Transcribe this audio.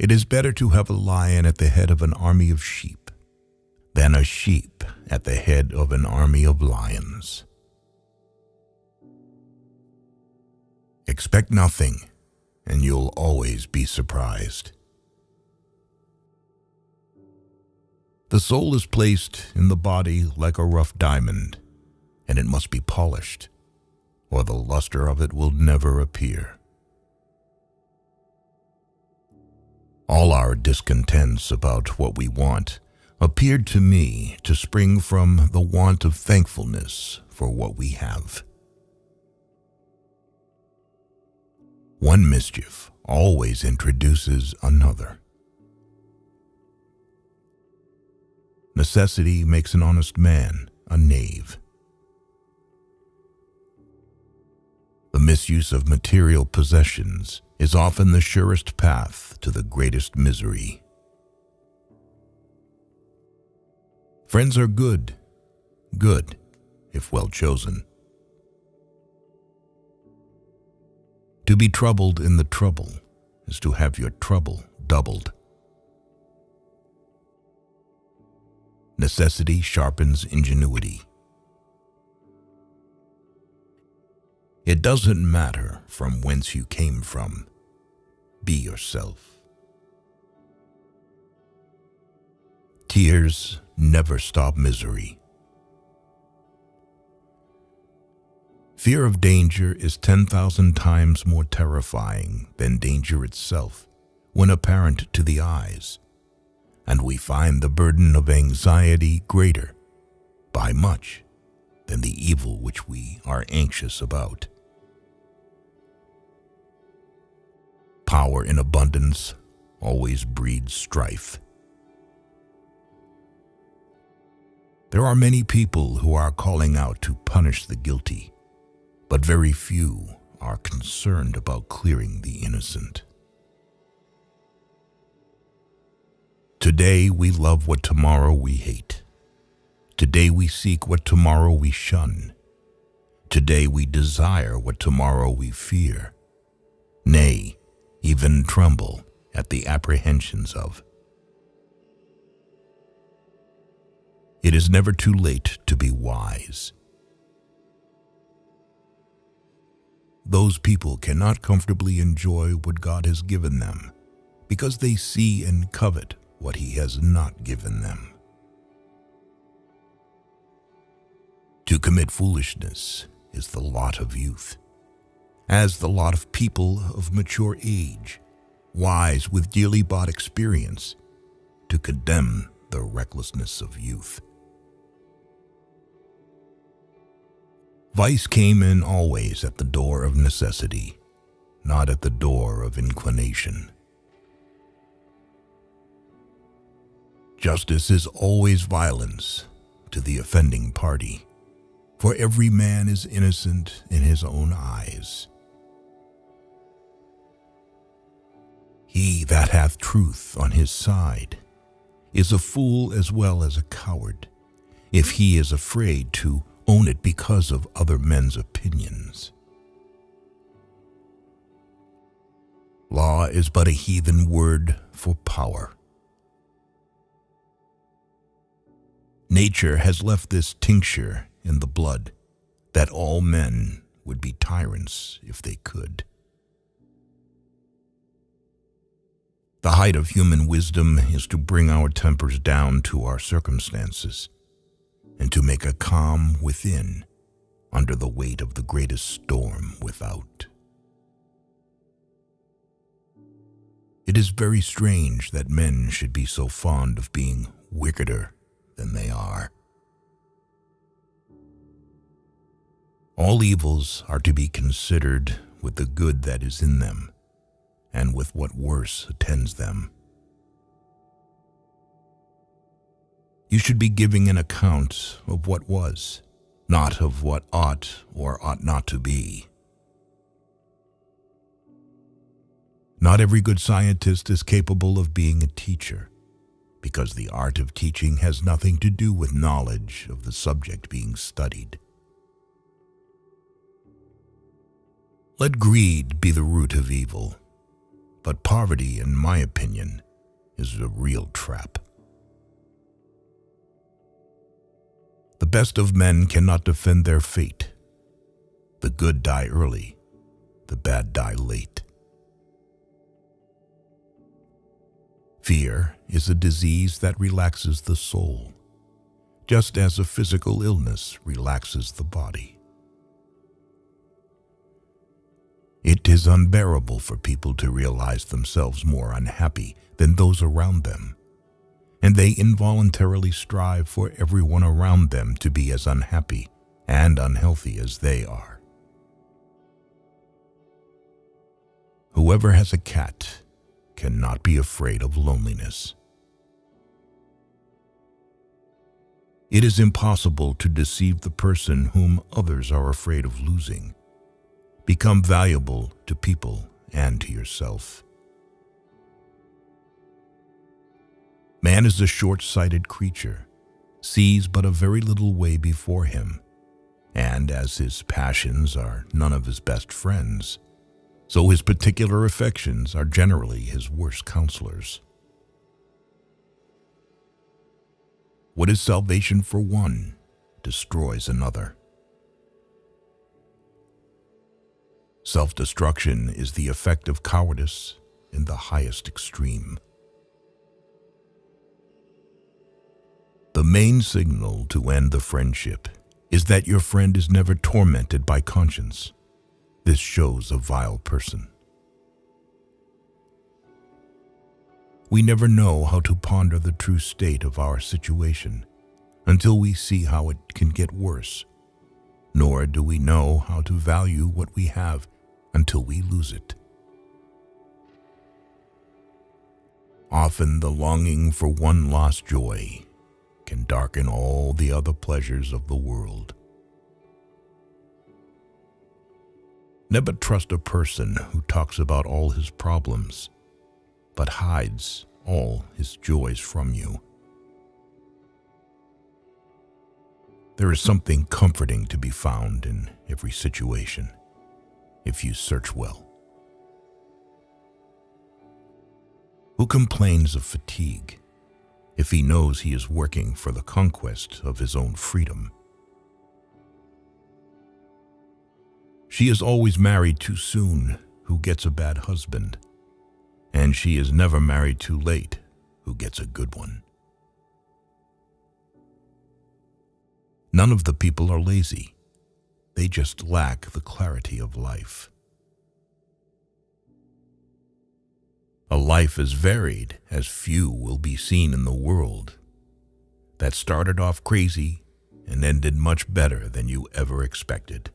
It is better to have a lion at the head of an army of sheep than a sheep at the head of an army of lions. Expect nothing, and you'll always be surprised. The soul is placed in the body like a rough diamond, and it must be polished, or the luster of it will never appear. All our discontents about what we want appeared to me to spring from the want of thankfulness for what we have. One mischief always introduces another. Necessity makes an honest man a knave. The misuse of material possessions is often the surest path to the greatest misery. Friends are good if well chosen. To be troubled in the trouble is to have your trouble doubled. Necessity sharpens ingenuity. It doesn't matter from whence you came from. Be yourself. Tears never stop misery. Fear of danger is 10,000 times more terrifying than danger itself when apparent to the eyes, and we find the burden of anxiety greater, by much, than the evil which we are anxious about. Power in abundance always breeds strife. There are many people who are calling out to punish the guilty, but very few are concerned about clearing the innocent. Today we love what tomorrow we hate. Today we seek what tomorrow we shun. Today we desire what tomorrow we fear. Nay, even tremble at the apprehensions of. It is never too late to be wise. Those people cannot comfortably enjoy what God has given them because they see and covet what He has not given them. To commit foolishness is the lot of youth, as the lot of people of mature age, wise with dearly bought experience, to condemn the recklessness of youth. Vice came in always at the door of necessity, not at the door of inclination. Justice is always violence to the offending party, for every man is innocent in his own eyes. He that hath truth on his side is a fool as well as a coward, if he is afraid to own it because of other men's opinions. Law is but a heathen word for power. Nature has left this tincture in the blood, that all men would be tyrants if they could. The height of human wisdom is to bring our tempers down to our circumstances, and to make a calm within under the weight of the greatest storm without. It is very strange that men should be so fond of being wickeder than they are. All evils are to be considered with the good that is in them, and with what worse attends them. You should be giving an account of what was, not of what ought or ought not to be. Not every good scientist is capable of being a teacher, because the art of teaching has nothing to do with knowledge of the subject being studied. Let greed be the root of evil. But poverty, in my opinion, is a real trap. The best of men cannot defend their fate. The good die early, the bad die late. Fear is a disease that relaxes the soul, just as a physical illness relaxes the body. It is unbearable for people to realize themselves more unhappy than those around them, and they involuntarily strive for everyone around them to be as unhappy and unhealthy as they are. Whoever has a cat cannot be afraid of loneliness. It is impossible to deceive the person whom others are afraid of losing. Become valuable to people and to yourself. Man is a short-sighted creature, sees but a very little way before him, and as his passions are none of his best friends, so his particular affections are generally his worst counselors. What is salvation for one destroys another. Self-destruction is the effect of cowardice in the highest extreme. The main signal to end the friendship is that your friend is never tormented by conscience. This shows a vile person. We never know how to ponder the true state of our situation until we see how it can get worse, nor do we know how to value what we have until we lose it. Often the longing for one lost joy can darken all the other pleasures of the world. Never trust a person who talks about all his problems, but hides all his joys from you. There is something comforting to be found in every situation, if you search well. Who complains of fatigue if he knows he is working for the conquest of his own freedom? She is always married too soon, who gets a bad husband, and she is never married too late, who gets a good one. None of the people are lazy. They just lack the clarity of life. A life as varied as few will be seen in the world, that started off crazy and ended much better than you ever expected.